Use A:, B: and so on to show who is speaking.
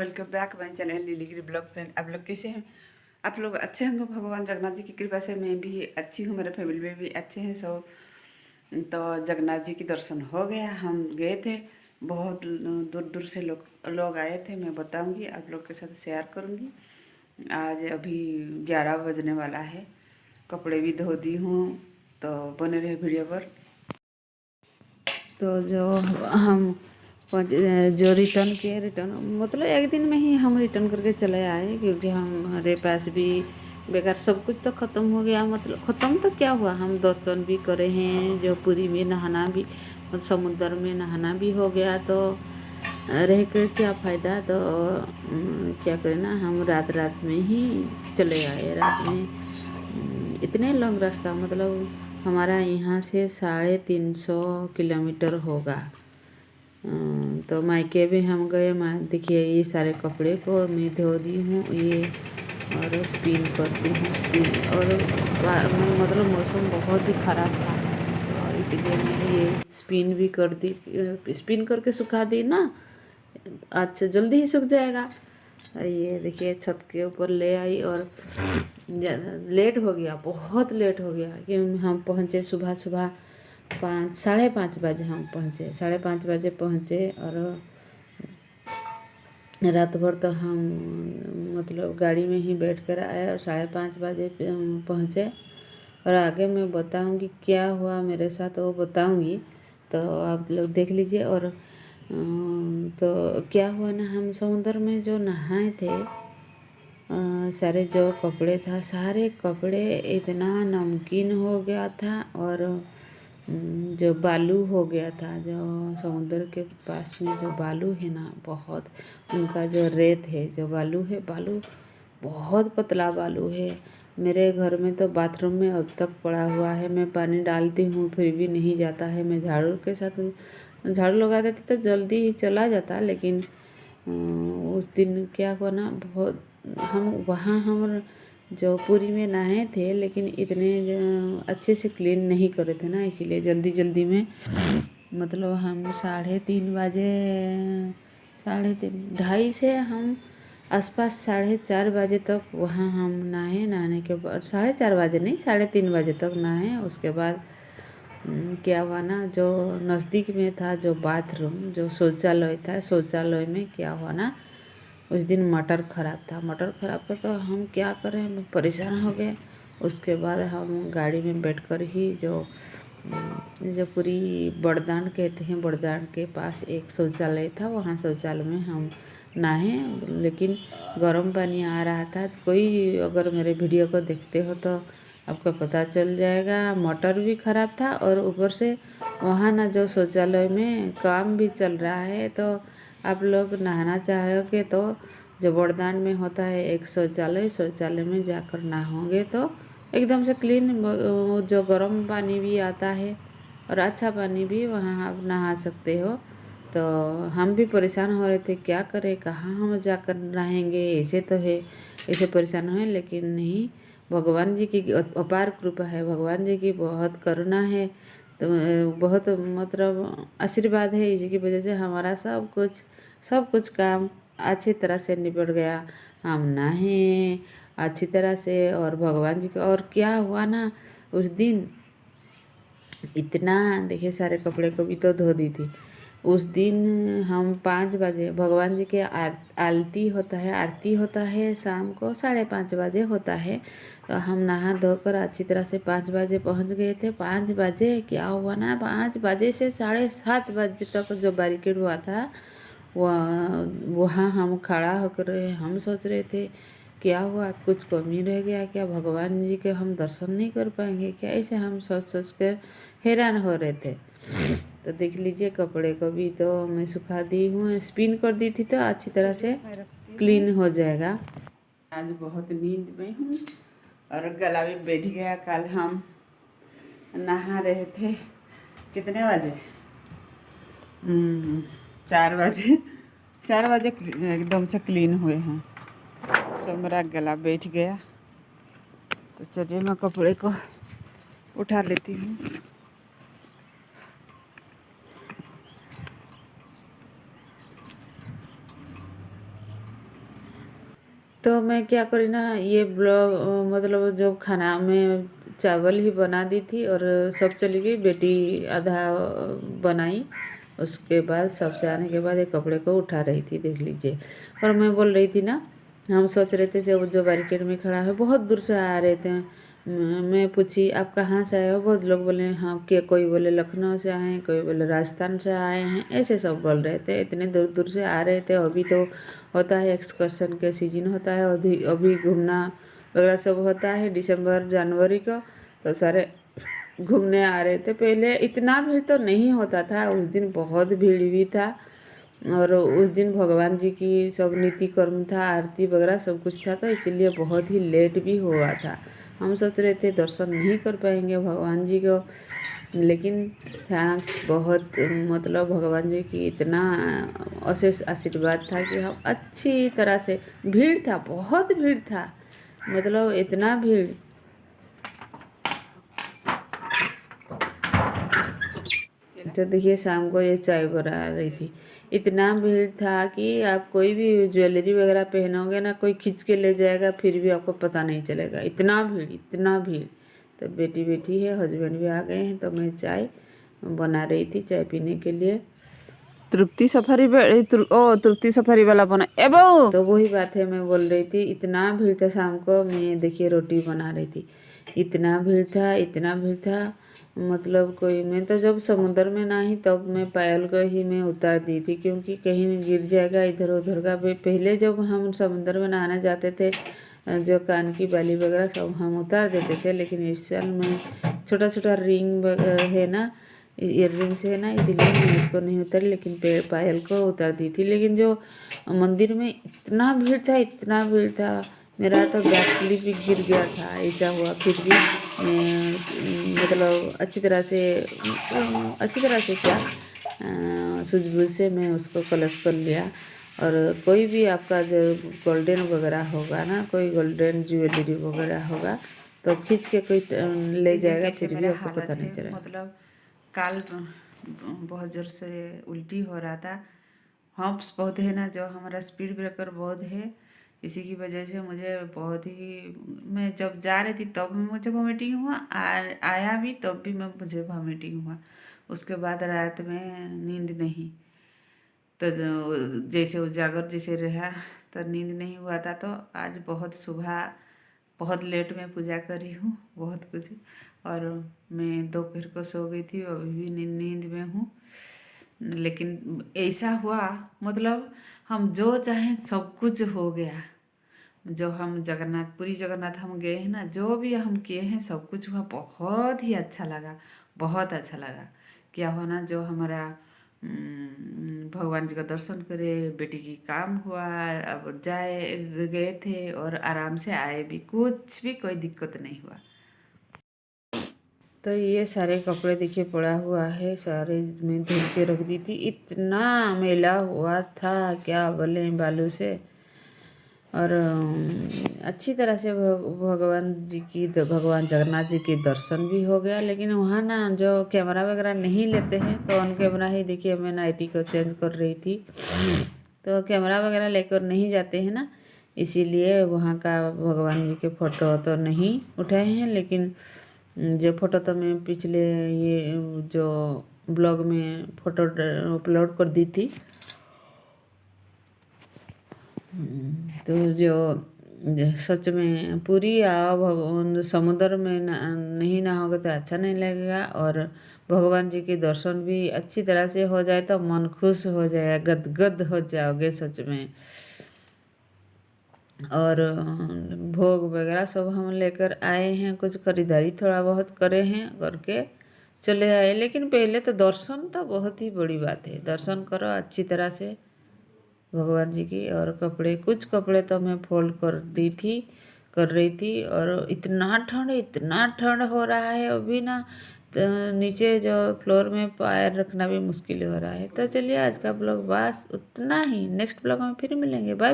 A: Welcome back my channel lily Giri blog. Friend, आप लोग कैसे हैं? आप लोग अच्छे होंगे भगवान जगन्नाथ जी की कृपा से। मैं भी अच्छी हूँ, मेरे फैमिली में भी अच्छे हैं सब। तो जगन्नाथ जी की दर्शन हो गया। हम गए थे, बहुत दूर दूर से लोग आए थे। मैं बताऊंगी, आप लोग के साथ शेयर करूंगी। आज अभी 11 बजने वाला है, कपड़े भी धो दी हूँ, तो बने रहे वीडियो पर। तो जो रिटर्न मतलब एक दिन में ही हम रिटर्न करके चले आए, क्योंकि हमारे पास भी बेकार सब कुछ तो ख़त्म हो गया। मतलब ख़त्म तो क्या हुआ, हम दर्शन भी करे हैं, जो पुरी में नहाना भी, मतलब समुद्र में नहाना भी हो गया। तो रह कर क्या फ़ायदा। तो क्या करें ना, हम रात रात में ही चले आए। रात में इतने लंबा रास्ता, मतलब हमारा यहाँ से 350 किलोमीटर होगा। तो मायके भी हम गए। देखिए, ये सारे कपड़े को मैं धो दी हूँ, ये और स्पिन करती हूँ स्पिन। और मतलब मौसम बहुत ही ख़राब था, और इसीलिए मैं ये स्पिन भी कर दी। स्पिन करके सुखा दी ना, अच्छा जल्दी ही सूख जाएगा। ये देखिए, छत के ऊपर ले आई, और लेट हो गया, बहुत लेट हो गया। कि हम पहुँचे सुबह सुबह 5, 5:30 बजे हम पहुँचे। 5:30 बजे पहुँचे, और रात भर तो हम मतलब गाड़ी में ही बैठ कर आए, और 5:30 बजे पहुँचे। और आगे मैं बताऊंगी क्या हुआ मेरे साथ, वो बताऊंगी, तो आप लोग देख लीजिए। और तो क्या हुआ ना, हम समुद्र में जो नहाए थे, सारे जो कपड़े था, सारे कपड़े इतना नमकीन हो गया था, और जो बालू हो गया था, जो समुद्र के पास में जो बालू है ना, बहुत उनका जो रेत है, जो बालू है, बालू बहुत पतला बालू है। मेरे घर में तो बाथरूम में अब तक पड़ा हुआ है। मैं पानी डालती हूँ फिर भी नहीं जाता है। मैं झाड़ू के साथ झाड़ू लगा देती तो जल्दी ही चला जाता, लेकिन उस दिन क्या हुआ ना, बहुत हम जो पुरी में नहाए थे, लेकिन इतने अच्छे से क्लीन नहीं करे थे ना, इसीलिए जल्दी जल्दी में मतलब हम 3:30 बजे, 3:30 से हम आसपास 4:30 बजे तक वहाँ हम नहाए। नहाने के बाद 4:30 बजे नहीं, 3:30 बजे तक नहाए। उसके बाद क्या हुआ ना, जो नज़दीक में था जो बाथरूम, जो शौचालय था, शौचालय में क्या हुआ ना, उस दिन मटर ख़राब था। मटर ख़राब था तो हम क्या करें, हम परेशान हो गए। उसके बाद हम गाड़ी में बैठकर ही जो पूरी बड़दान कहते हैं, बड़दान के पास एक शौचालय था, वहाँ शौचालय में हम नहाए। लेकिन गर्म पानी आ रहा था। कोई अगर मेरे वीडियो को देखते हो तो आपको पता चल जाएगा। मोटर भी ख़राब था, और ऊपर से वहाँ ना जो शौचालय में काम भी चल रहा है। तो आप लोग नहाना चाहोगे तो जो बड़दान में होता है एक शौचालय, शौचालय में जाकर नहाओगे तो एकदम से क्लीन, जो गर्म पानी भी आता है और अच्छा पानी भी, वहाँ आप नहा सकते हो। तो हम भी परेशान हो रहे थे, क्या करें, कहाँ हम जाकर नहाएंगे, ऐसे तो है, ऐसे परेशान हुए। लेकिन नहीं, भगवान जी की अपार कृपा है, भगवान जी की बहुत करुणा है। तो बहुत मतलब आशीर्वाद है, इसी की वजह से हमारा सब कुछ काम अच्छी तरह से निपट गया। हम नहाए अच्छी तरह से, और भगवान जी का। और क्या हुआ ना, उस दिन इतना, देखिए सारे कपड़े को भी तो धो दी थी। उस दिन हम 5 बजे, भगवान जी के आरती होता है शाम को 5:30 बजे होता है। तो हम नहा धोकर अच्छी तरह से 5 बजे पहुंच गए थे। 5 बजे क्या हुआ ना, 5 बजे से 7:30 बजे तक जो बैरिकेड हुआ था, वहाँ हम खड़ा होकर हम सोच रहे थे क्या हुआ, कुछ कमी रह गया क्या, भगवान जी के हम दर्शन नहीं कर पाएंगे क्या, ऐसे हम सोच सोच कर हैरान हो रहे थे। तो देख लीजिए, कपड़े को भी तो मैं सुखा दी हूँ, स्पिन कर दी थी तो अच्छी तरह से क्लीन हो जाएगा। आज बहुत नींद में हूँ, और गला भी बैठ गया। कल हम नहा रहे थे कितने बजे, 4 बजे। 4 बजे एकदम से क्लीन हुए हैं, सब मेरा गला बैठ गया। तो चलिए मैं कपड़े को उठा लेती हूँ। तो मैं क्या करी ना, ये ब्लॉग मतलब जो खाना में चावल ही बना दी थी और सब चली गई, बेटी आधा बनाई। उसके बाद सबसे आने के बाद एक कपड़े को उठा रही थी, देख लीजिए। और मैं बोल रही थी ना, हम सोच रहे थे जब जो बैरिकेड में खड़ा है बहुत दूर से आ रहे थे। मैं पूछी आप कहाँ से आए हो, बहुत लोग बोले हाँ के, कोई बोले लखनऊ से आए हैं, कोई बोले राजस्थान से आए हैं, ऐसे सब बोल रहे थे। इतने दूर दूर से आ रहे थे। अभी तो होता है एक्सकर्शन के सीजन होता है, अभी अभी घूमना वगैरह सब होता है दिसंबर जनवरी को, तो सारे घूमने आ रहे थे। पहले इतना भीड़ तो नहीं होता था, उस दिन बहुत भीड़ भी था। और उस दिन भगवान जी की सब नीति कर्म था, आरती वगैरह सब कुछ था, तो इसलिए बहुत ही लेट भी हुआ था। हम सोच रहे थे दर्शन नहीं कर पाएंगे भगवान जी को, लेकिन थैंक्स बहुत, मतलब भगवान जी की इतना अशेष आशीर्वाद था कि हम अच्छी तरह से, भीड़ था बहुत भीड़ था, मतलब इतना भीड़। तो देखिए शाम को ये चाय बना रही थी, इतना भीड़ था कि आप कोई भी ज्वेलरी वगैरह पहनोगे ना, कोई खींच के ले जाएगा फिर भी आपको पता नहीं चलेगा, इतना भीड़ इतना भीड़। तो बेटी बैठी है, हस्बैंड भी आ गए हैं, तो मैं चाय बना रही थी चाय पीने के लिए। तृप्ति सफारी तृप्ति सफारी वाला बना ए बहू, तो वही बात है, मैं बोल रही थी इतना भीड़ था शाम को। मैं देखिए रोटी बना रही थी, इतना भीड़ था इतना भीड़ था, मतलब कोई, मैं तो जब समुद्र में ना ही तब मैं पायल को ही मैं उतार दी थी, क्योंकि कहीं गिर जाएगा इधर उधर का। पहले जब हम समुद्र में नहाने जाते थे, जो कान की बाली वगैरह सब हम उतार देते थे, लेकिन इस साल में छोटा छोटा रिंग है ना, ईयर रिंग्स है ना, इसीलिए मैं उसको नहीं उतारी, लेकिन पायल को उतार दी थी। लेकिन जो मंदिर में इतना भीड़ था इतना भीड़ था, मेरा तो बैटली भी गिर गया था, ऐसा हुआ। फिर भी मैं मतलब अच्छी तरह से क्या, सूझबूझ से मैं उसको कलेक्ट कर लिया। और कोई भी आपका जो गोल्डन वगैरह होगा ना, कोई गोल्डन ज्वेलरी वगैरह होगा, तो खींच के कोई ले जाएगा, फिर भी आपको पता नहीं चलेगा। मतलब काल बहुत ज़ोर से उल्टी हो रहा था, हॉप्स बहुत है ना, जो हमारा स्पीड ब्रेकर बहुत है, इसी की वजह से मुझे बहुत ही, मैं जब जा रही थी तब मुझे वॉमिटिंग हुआ, आया भी तब भी मुझे वॉमिटिंग हुआ। उसके बाद रात में नींद नहीं, तो जैसे उजागर जैसे रहा, तो नींद नहीं हुआ था। तो आज बहुत सुबह बहुत लेट में पूजा करी हूँ बहुत कुछ, और मैं दोपहर को सो गई थी, अभी भी नींद में हूँ। लेकिन ऐसा हुआ, मतलब हम जो चाहें सब कुछ हो गया। जो हम जगन्नाथपुरी जगन्नाथ हम गए हैं ना, जो भी हम किए हैं सब कुछ हुआ, बहुत ही अच्छा लगा, बहुत अच्छा लगा। क्या हुआ ना, जो हमारा भगवान जी का दर्शन करे, बेटी की काम हुआ, अब गए थे और आराम से आए भी, कुछ भी कोई दिक्कत नहीं हुआ। तो ये सारे कपड़े देखिए पड़ा हुआ है, सारे मैं धुल के रख दी थी, इतना मैला हुआ था क्या बोले बालू से। और अच्छी तरह से भगवान जगन्नाथ जी की दर्शन भी हो गया। लेकिन वहाँ ना जो कैमरा वगैरह नहीं लेते हैं, तो ऑन कैमरा ही देखिए मैं नाइटी को चेंज कर रही थी, तो कैमरा वगैरह लेकर नहीं जाते हैं ना, इसीलिए वहाँ का भगवान जी के फ़ोटो तो नहीं उठाए हैं। लेकिन जो फ़ोटो तो मैं पिछले ये जो ब्लॉग में फ़ोटो अपलोड कर दी थी, तो जो सच में पूरी आओ भगवान समुद्र में नहीं नहाओगे तो अच्छा नहीं लगेगा, और भगवान जी के दर्शन भी अच्छी तरह से हो जाए तो मन खुश हो जाएगा, गदगद हो जाओगे सच में। और भोग वगैरह सब हम लेकर आए हैं, कुछ खरीदारी थोड़ा बहुत करे हैं, करके चले आए। लेकिन पहले तो दर्शन तो बहुत ही बड़ी बात है, दर्शन करो अच्छी तरह से भगवान जी की। और कुछ कपड़े तो मैं फोल्ड कर रही थी, और इतना ठंड हो रहा है अभी ना, तो नीचे जो फ्लोर में पैर रखना भी मुश्किल हो रहा है। तो चलिए आज का ब्लॉग बस उतना ही, नेक्स्ट ब्लॉग में फिर मिलेंगे, बाय बाय।